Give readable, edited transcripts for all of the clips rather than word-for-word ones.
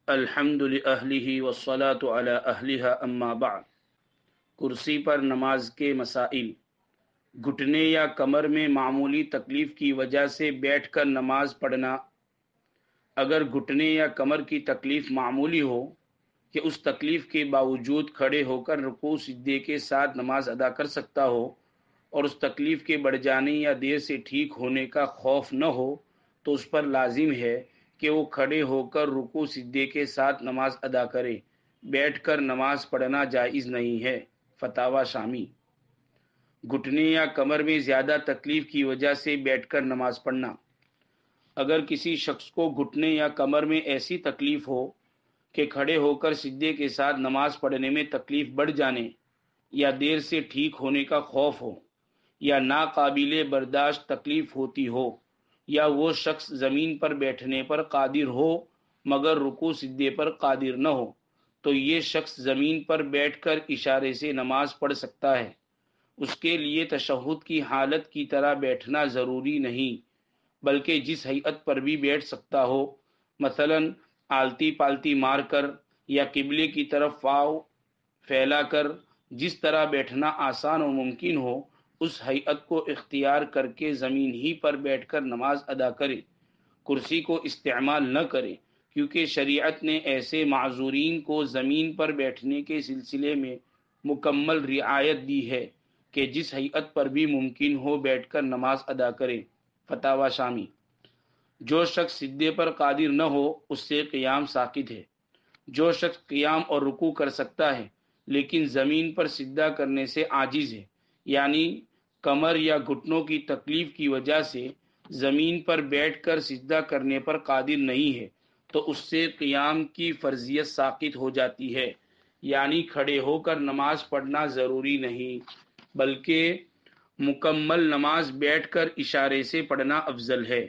الحمد للہ والصلاة علی اہلہا اما بعد۔ کرسی پر نماز کے مسائل۔ گھٹنے یا کمر میں معمولی تکلیف کی وجہ سے بیٹھ کر نماز پڑھنا۔ اگر گھٹنے یا کمر کی تکلیف معمولی ہو کہ اس تکلیف کے باوجود کھڑے ہو کر رکوع سجدے کے ساتھ نماز ادا کر سکتا ہو اور اس تکلیف کے بڑھ جانے یا دیر سے ٹھیک ہونے کا خوف نہ ہو تو اس پر لازم ہے کہ وہ کھڑے ہو کر رکوع سجدے کے ساتھ نماز ادا کرے۔ بیٹھ کر نماز پڑھنا جائز نہیں ہے۔ فتاوی شامی۔ گھٹنے یا کمر میں زیادہ تکلیف کی وجہ سے بیٹھ کر نماز پڑھنا۔ اگر کسی شخص کو گھٹنے یا کمر میں ایسی تکلیف ہو کہ کھڑے ہو کر سجدے کے ساتھ نماز پڑھنے میں تکلیف بڑھ جانے یا دیر سے ٹھیک ہونے کا خوف ہو یا ناقابل برداشت تکلیف ہوتی ہو یا وہ شخص زمین پر بیٹھنے پر قادر ہو مگر رکوع سجدے پر قادر نہ ہو تو یہ شخص زمین پر بیٹھ کر اشارے سے نماز پڑھ سکتا ہے۔ اس کے لیے تشہد کی حالت کی طرح بیٹھنا ضروری نہیں بلکہ جس ہیئت پر بھی بیٹھ سکتا ہو، مثلا آلتی پالتی مار کر یا قبلے کی طرف پاؤں پھیلا کر، جس طرح بیٹھنا آسان و ممکن ہو اس ہیئت کو اختیار کر کے زمین ہی پر بیٹھ کر نماز ادا کرے۔ کرسی کو استعمال نہ کرے کیونکہ شریعت نے ایسے معذورین کو زمین پر بیٹھنے کے سلسلے میں مکمل رعایت دی ہے کہ جس ہیئت پر بھی ممکن ہو بیٹھ کر نماز ادا کرے۔ فتاوی شامی۔ جو شخص سجدے پر قادر نہ ہو اس سے قیام ساقط ہے۔ جو شخص قیام اور رکوع کر سکتا ہے لیکن زمین پر سجدہ کرنے سے عاجز ہے، یعنی کمر یا گھٹنوں کی تکلیف کی وجہ سے زمین پر بیٹھ کر سجدہ کرنے پر قادر نہیں ہے تو اس سے قیام کی فرضیت ساقط ہو جاتی ہے، یعنی کھڑے ہو کر نماز پڑھنا ضروری نہیں بلکہ مکمل نماز بیٹھ کر اشارے سے پڑھنا افضل ہے۔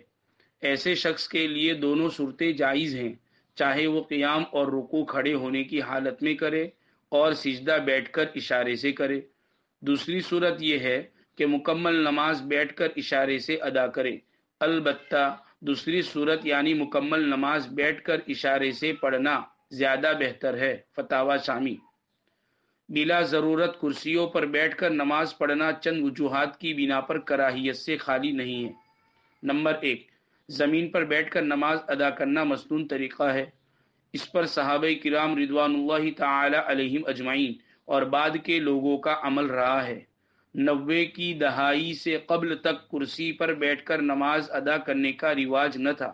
ایسے شخص کے لیے دونوں صورتیں جائز ہیں، چاہے وہ قیام اور رکوع کھڑے ہونے کی حالت میں کرے اور سجدہ بیٹھ کر اشارے سے کرے۔ دوسری صورت یہ ہے کہ مکمل نماز بیٹھ کر اشارے سے ادا کرے، البتہ دوسری صورت یعنی مکمل نماز بیٹھ کر اشارے سے پڑھنا زیادہ بہتر ہے۔ فتاوی شامی۔ بلا ضرورت کرسیوں پر بیٹھ کر نماز پڑھنا چند وجوہات کی بنا پر کراہیت سے خالی نہیں ہے۔ نمبر 1، زمین پر بیٹھ کر نماز ادا کرنا مسنون طریقہ ہے۔ اس پر صحابہ کرام رضوان اللہ تعالی علیہم اجمعین اور بعد کے لوگوں کا عمل رہا ہے۔ 90 کی دہائی سے قبل تک کرسی پر بیٹھ کر نماز ادا کرنے کا رواج نہ تھا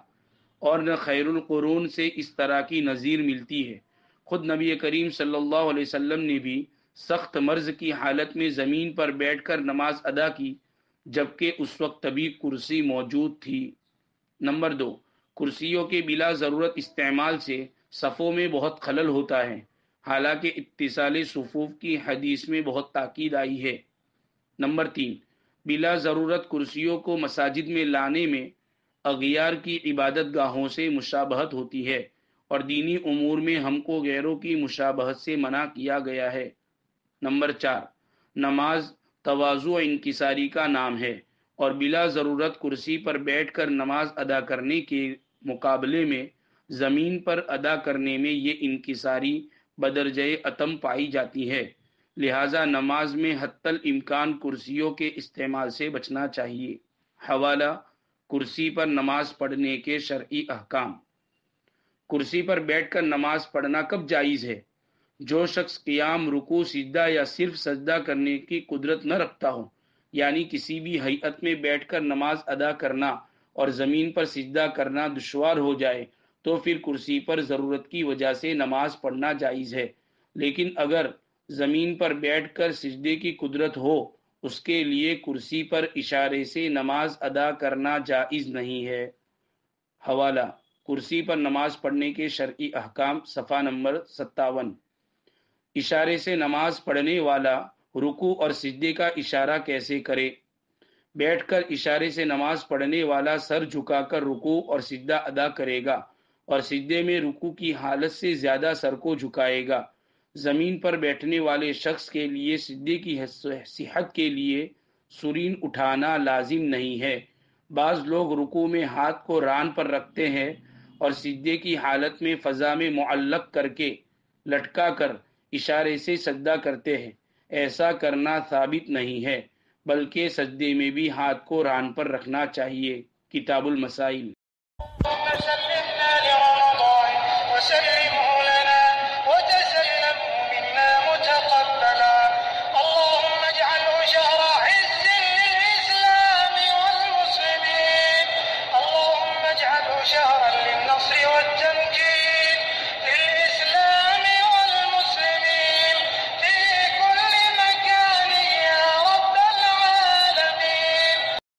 اور نہ خیر القرون سے اس طرح کی نظیر ملتی ہے۔ خود نبی کریم صلی اللہ علیہ وسلم نے بھی سخت مرض کی حالت میں زمین پر بیٹھ کر نماز ادا کی جبکہ اس وقت طبی کرسی موجود تھی۔ نمبر 2، کرسیوں کے بلا ضرورت استعمال سے صفوں میں بہت خلل ہوتا ہے، حالانکہ اتصال صفوف کی حدیث میں بہت تاکید آئی ہے۔ نمبر 3، بلا ضرورت کرسیوں کو مساجد میں لانے میں اغیار کی عبادت گاہوں سے مشابہت ہوتی ہے اور دینی امور میں ہم کو غیروں کی مشابہت سے منع کیا گیا ہے۔ نمبر 4، نماز تواضع و انکساری کا نام ہے اور بلا ضرورت کرسی پر بیٹھ کر نماز ادا کرنے کے مقابلے میں زمین پر ادا کرنے میں یہ انکساری بدرجہ اتم پائی جاتی ہے، لہذا نماز میں حتی الامکان کرسیوں کے استعمال سے بچنا چاہیے۔ حوالہ: کرسی پر نماز پڑھنے کے شرعی احکام۔ کرسی پر بیٹھ کر نماز پڑھنا کب جائز ہے؟ جو شخص قیام، رکوع، سجدہ یا صرف سجدہ کرنے کی قدرت نہ رکھتا ہو، یعنی کسی بھی ہیئت میں بیٹھ کر نماز ادا کرنا اور زمین پر سجدہ کرنا دشوار ہو جائے تو پھر کرسی پر ضرورت کی وجہ سے نماز پڑھنا جائز ہے، لیکن اگر زمین پر بیٹھ کر سجدے کی قدرت ہو اس کے لیے کرسی پر اشارے سے نماز ادا کرنا جائز نہیں ہے۔ حوالہ: کرسی پر نماز پڑھنے کے شرعی احکام، صفحہ نمبر 57۔ اشارے سے نماز پڑھنے والا رکوع اور سجدے کا اشارہ کیسے کرے؟ بیٹھ کر اشارے سے نماز پڑھنے والا سر جھکا کر رکوع اور سجدہ ادا کرے گا اور سجدے میں رکوع کی حالت سے زیادہ سر کو جھکائے گا۔ زمین پر بیٹھنے والے شخص کے لیے سجدے کی صحت کے لیے سرین اٹھانا لازم نہیں ہے۔ بعض لوگ رکوع میں ہاتھ کو ران پر رکھتے ہیں اور سجدے کی حالت میں فضا میں معلق کر کے لٹکا کر اشارے سے سجدہ کرتے ہیں، ایسا کرنا ثابت نہیں ہے، بلکہ سجدے میں بھی ہاتھ کو ران پر رکھنا چاہیے۔ کتاب المسائل۔ سلمنا لرمضان وسلمه لنا وتسلمه منا متقبلا اللهم اجعله شهر عز للإسلام والمسلمين اللهم اجعله شهرا للنصر والتوفيق